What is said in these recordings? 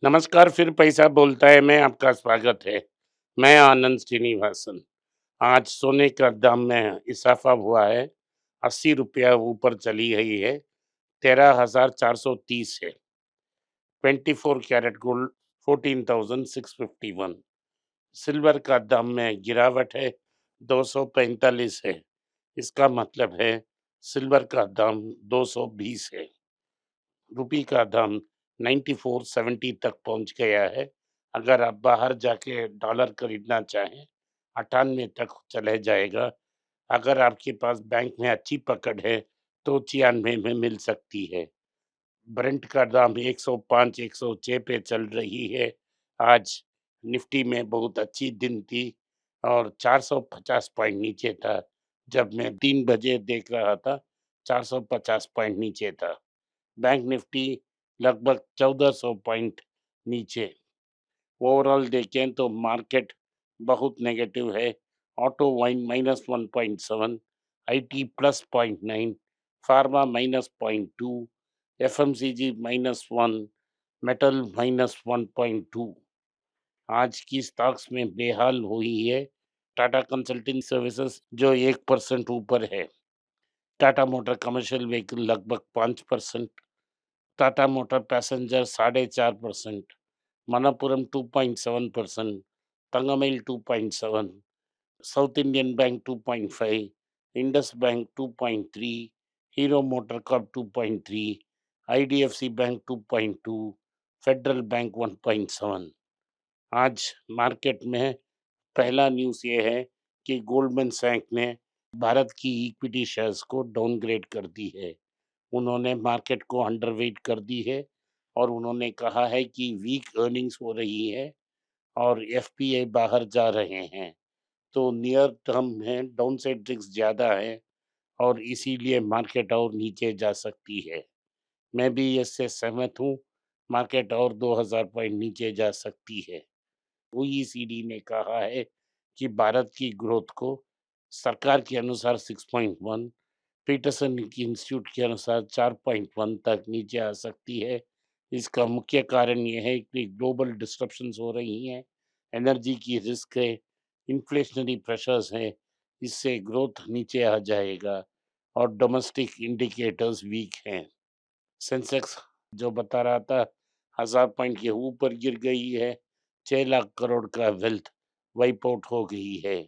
नमस्कार, फिर पैसा बोलता है में आपका स्वागत है। मैं आनंद श्रीनिवासन। आज सोने का दाम में इजाफा हुआ है, 80 रुपया ऊपर चली गई है, 13,430 है। 24 कैरेट गोल्ड 14,651। सिल्वर का दाम में गिरावट है, 245 है। इसका मतलब है सिल्वर का दाम 220 है। रुपये का दाम 94.70 तक पहुंच गया है। अगर आप बाहर जाके डॉलर खरीदना चाहें 98 तक चले जाएगा। अगर आपके पास बैंक में अच्छी पकड़ है तो 96 में मिल सकती है। ब्रेंट का दाम 105 106 पे चल रही है। आज निफ्टी में बहुत अच्छी दिन थी और 450 पॉइंट नीचे था। जब मैं 3 बजे देख रहा था 450 पॉइंट नीचे था। बैंक निफ्टी लगभग 1400 पॉइंट नीचे। ओवरऑल देखें तो मार्केट बहुत नेगेटिव है। Auto wine -1.7, IT +0.9, pharma -0.2, FMCG -1, metal -1.2। आज की स्टॉक्स में बेहाल हुई है टाटा कंसल्टिंग सर्विसेज जो 1% ऊपर है। टाटा मोटर कमर्शियल व्हीकल लगभग 5%, Tata motor passenger 4.5%, Manappuram 2.7%, तंगमइल 2.7, south Indian bank 2.5, Indus bank 2.3, hero motor Corp 2.3, IDFC bank 2.2, federal bank 1.7। आज मार्केट में पहला न्यूज़ ये है कि गोल्डमैन सैक ने भारत की इक्विटी शेयर्स को डाउनग्रेड कर दी है। उन्होंने मार्केट को अंडरवेट कर दी है और उन्होंने कहा है कि वीक अर्निंग्स हो रही है और एफपीआई बाहर जा रहे हैं, तो नियर टर्म में डाउनसाइड रिस्क ज़्यादा है और इसीलिए मार्केट और नीचे जा सकती है। मैं भी इससे सहमत हूँ, मार्केट और 2000 पॉइंट नीचे जा सकती है। ओईसीडी ने कहा है कि भारत की ग्रोथ को सरकार के अनुसार 6.1, पीटरसन की इंस्टीट्यूट के अनुसार 4.1 तक नीचे आ सकती है। इसका मुख्य कारण ये है कि ग्लोबल डिस्ट्रप्शंस हो रही हैं, एनर्जी की रिस्क है, इन्फ्लेशनरी प्रेशर्स हैं, इससे ग्रोथ नीचे आ जाएगा और डोमेस्टिक इंडिकेटर्स वीक हैं। सेंसेक्स जो बता रहा था 1000 पॉइंट के ऊपर गिर गई है। 6 लाख करोड़ का वेल्थ वाइप आउट हो गई है।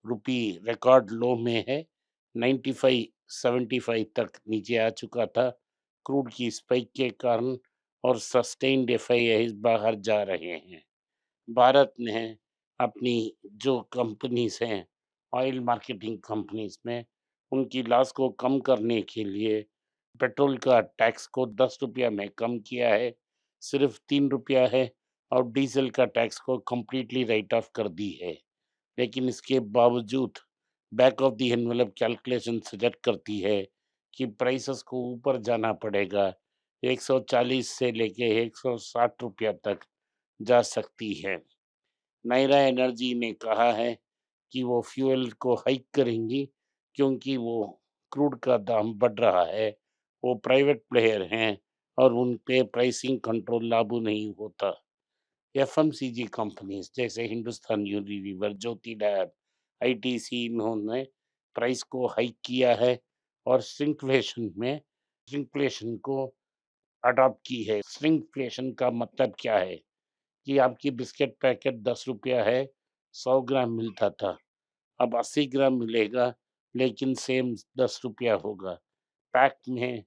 रुपी रिकॉर्ड लो में है, 95.75 तक नीचे आ चुका था। क्रूड की स्पाइक के कारण और सस्टेन्ड एफआईआई बाहर जा रहे हैं। भारत ने अपनी जो कंपनीज हैं, ऑयल मार्केटिंग कंपनीज में, उनकी लॉस को कम करने के लिए पेट्रोल का टैक्स को 10 रुपया में कम किया है, सिर्फ 3 रुपया है, और डीजल का टैक्स को कम्प्लीटली राइट ऑफ कर दी है। लेकिन इसके बावजूद back of the envelope calculation suggest करती है कि प्राइसेस को ऊपर जाना पड़ेगा, 140 से लेके 160 रुपया तक जा सकती है। नायरा एनर्जी ने कहा है कि वो फ्यूल को हाइक करेंगी क्योंकि वो क्रूड का दाम बढ़ रहा है। वो प्राइवेट प्लेयर हैं और उन पे प्राइसिंग कंट्रोल लागू नहीं होता। एफएमसीजी कंपनीज जैसे हिंदुस्तान यूनिलीवर, ज्योति लैब, आईटीसी, इन्होंने प्राइस को हाइक किया है और श्रिंकफ्लेशन को अडॉप्ट की है। श्रिंकफ्लेशन का मतलब क्या है कि आपकी बिस्किट पैकेट 10 रुपया है, 100 ग्राम मिलता था, अब 80 ग्राम मिलेगा, लेकिन सेम 10 रुपया होगा। पैक में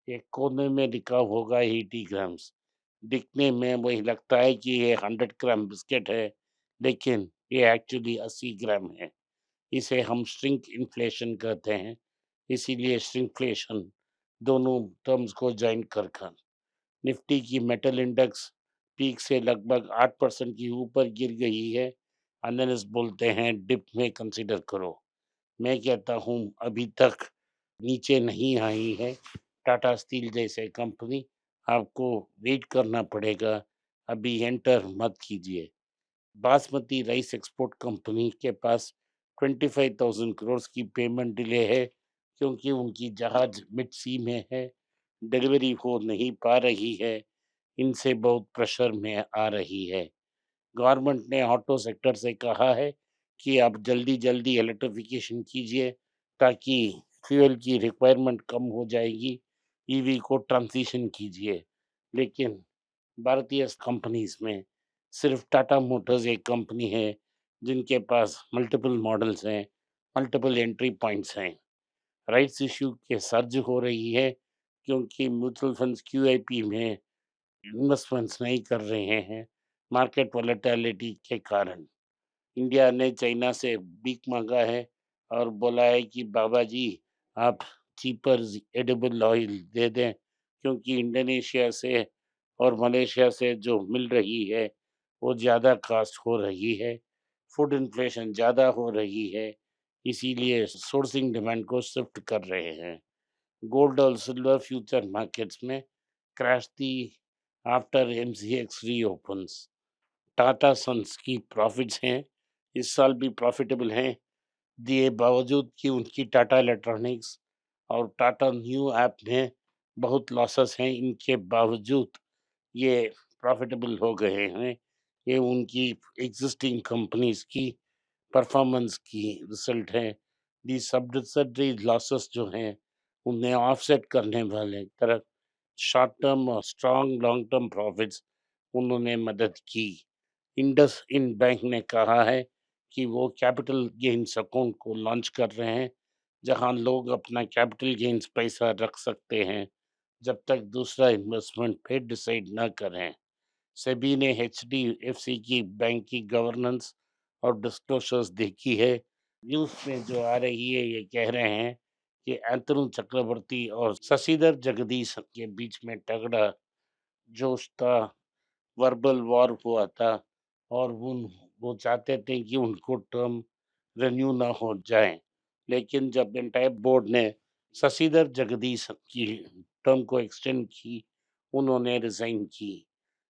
एक कोने में लिखा होगा 80 ग्राम्स। दिखने में वही लगता है कि ये 100 ग्राम बिस्किट है, लेकिन ये एक्चुअली 80 ग्राम है। इसे हम श्रिंक इन्फ्लेशन कहते हैं। इसीलिए श्रिंकफ्लेशन दोनों टर्म्स को ज्वाइन कर कर निफ्टी की मेटल इंडेक्स पीक से लगभग 8% की ऊपर गिर गई है। एनालिस्ट बोलते हैं डिप में कंसीडर करो। मैं कहता हूँ अभी तक नीचे नहीं आई है टाटा स्टील जैसे कंपनी, आपको वेट करना पड़ेगा, अभी एंटर मत कीजिए। बासमती राइस एक्सपोर्ट कंपनी के पास 25,000 करोड़ की पेमेंट डिले है क्योंकि उनकी जहाज मिड सी में है, डिलीवरी हो नहीं पा रही है। इनसे बहुत प्रेशर में आ रही है। गवर्नमेंट ने ऑटो सेक्टर से कहा है कि आप जल्दी-जल्दी इलेक्ट्रिफिकेशन कीजिए ताकि फ्यूल की रिक्वायरमेंट कम हो जाएगी, ईवी को ट्रांज़िशन कीजिए। लेकिन भारतीय कंपनीज़ में सिर्फ़ टाटा मोटर्स एक कंपनी है जिनके पास मल्टीपल मॉडल्स हैं, मल्टीपल एंट्री पॉइंट्स हैं। राइट्स इश्यू के सर्ज हो रही है क्योंकि म्यूचुअल फंड्स क्यूआईपी में इन्वेस्टमेंट्स नहीं कर रहे हैं, मार्केट वोलेटिलिटी के कारण। इंडिया ने चाइना से भीख माँगा है और बोला है कि बाबा जी आप चीपर एडिबल ऑयल दे दें क्योंकि इंडोनेशिया से और मलेशिया से जो मिल रही है वो ज़्यादा कॉस्ट हो रही है। फूड इन्फ्लेशन ज़्यादा हो रही है, इसीलिए सोर्सिंग डिमांड को शिफ्ट कर रहे हैं। गोल्ड और सिल्वर फ्यूचर मार्केट्स में क्रैश थी आफ्टर एमसीएक्स रीओपन्स। टाटा सन्स की प्रॉफिट्स हैं, इस साल भी प्रॉफिटेबल हैं, दिए बावजूद कि उनकी टाटा इलेक्ट्रॉनिक्स और टाटा न्यू ऐप में बहुत लॉसेस हैं, इनके बावजूद ये प्रॉफिटेबल हो गए हैं। ये उनकी एग्जिस्टिंग कंपनीज़ की परफॉर्मेंस की रिजल्ट है। दी सब्सिडरी लॉसेस जो हैं, उन्हें ऑफसेट करने वाले तरह शॉर्ट टर्म और स्ट्रॉन्ग लॉन्ग टर्म प्रॉफिट्स उन्होंने मदद की। इंडस इंड बैंक ने कहा है कि वो कैपिटल गेन्स अकाउंट को लॉन्च कर रहे हैं, जहां लोग अपना कैपिटल गेन्स पैसा रख सकते हैं, जब तक दूसरा इन्वेस्टमेंट फिर डिसाइड ना करें। सेबी ने एचडीएफसी की बैंक की गवर्नेंस और डिस्क्लोजर्स देखी है। न्यूज़ में जो आ रही है ये कह रहे हैं कि अतनु चक्रवर्ती और शशिधर जगदीश के बीच में तगड़ा जोश था, वर्बल वॉर हुआ था और वो चाहते थे कि उनको टर्म रिन्यू ना हो जाए। लेकिन जब एंटायर बोर्ड ने शशिधर जगदीश की टर्म को एक्सटेंड की, उन्होंने रिज़ाइन की।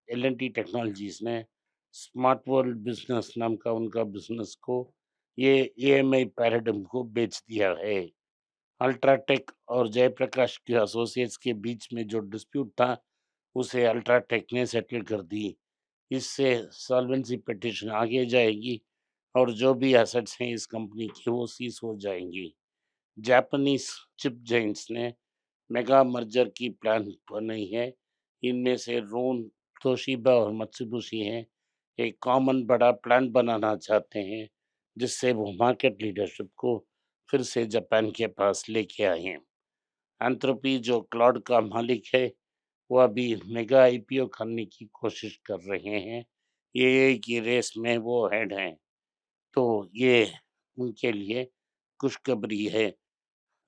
एल&टी टेक्नोलॉजीज़ ने स्मार्ट वर्ल्ड बिज़नेस नाम का उनका बिज़नेस को ये एएमआई पैराडाइम को बेच दिया है। अल्ट्राटेक और जयप्रकाश के एसोसिएट्स के बीच में जो डिस्प्यूट था, उसे अल्ट्राटेक ने सेटल कर दी। इससे सॉल्वेंसी पिटीशन आगे जाएगी और जो भी एसेट्स हैं इस कंपनी की वो सीज हो जाएंगी। जापानीज चिप जायंट्स ने मेगा मर्जर की प्लान बनाई है। इनमें से रोन, तोशिबा और मत्सुबिशी हैं। एक कॉमन बड़ा प्लान बनाना चाहते हैं जिससे वो मार्केट लीडरशिप को फिर से जापान के पास लेके आए हैं। एंथ्रोपी जो क्लाउड का मालिक है वो अभी मेगा आईपीओ करने की कोशिश कर रहे हैं। ये की रेस में वो हेड हैं, तो ये उनके लिए खुशखबरी है।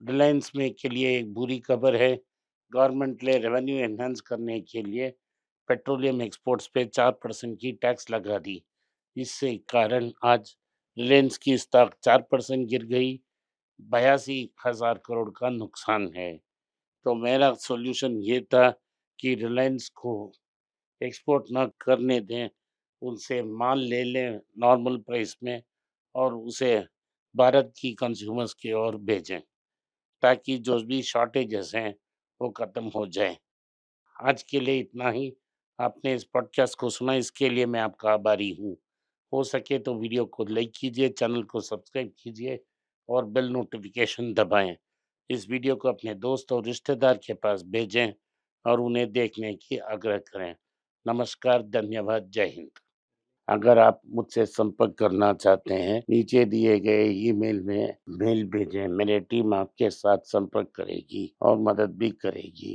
रिलायंस में के लिए एक बुरी खबर है। गवर्नमेंट ने रेवेन्यू एनहांस करने के लिए पेट्रोलियम एक्सपोर्ट्स पे 4% की टैक्स लगा दी। इससे कारण आज रिलायंस की स्टॉक 4% गिर गई, 82,000 करोड़ का नुकसान है। तो मेरा सॉल्यूशन ये था कि रिलायंस को एक्सपोर्ट ना करने दें, उनसे माल ले लें नॉर्मल प्राइस में और उसे भारत की कंज्यूमर्स की ओर भेजें, ताकि जो भी शॉर्टेजेस हैं वो ख़त्म हो जाएँ। आज के लिए इतना ही। आपने इस पॉडकास्ट को सुना इसके लिए मैं आपका आभारी हूँ। हो सके तो वीडियो को लाइक कीजिए, चैनल को सब्सक्राइब कीजिए और बेल नोटिफिकेशन दबाएँ। इस वीडियो को अपने दोस्त और रिश्तेदार के पास भेजें और उन्हें देखने की आग्रह करें। नमस्कार, धन्यवाद, जय हिंद। अगर आप मुझसे संपर्क करना चाहते हैं, नीचे दिए गए ईमेल में मेल भेजें। मेरी टीम आपके साथ संपर्क करेगी और मदद भी करेगी।